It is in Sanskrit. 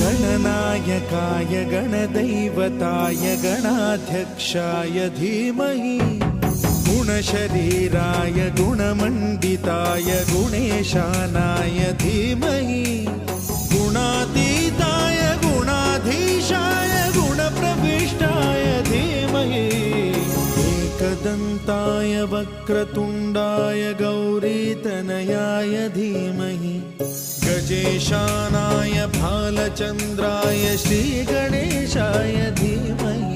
गणनायकाय गणदैवताय गणाध्यक्षाय धीमहि गुणशरीराय गुणमण्डिताय गुणेशानाय धीमहि गुणातीताय गुणाधीशाय गुणप्रविष्टाय धीमहि एकदन्ताय वक्रतुण्डाय गौरीतनयाय धीमहि गजेशानाय भालचन्द्राय श्रीगणेशाय धीमहि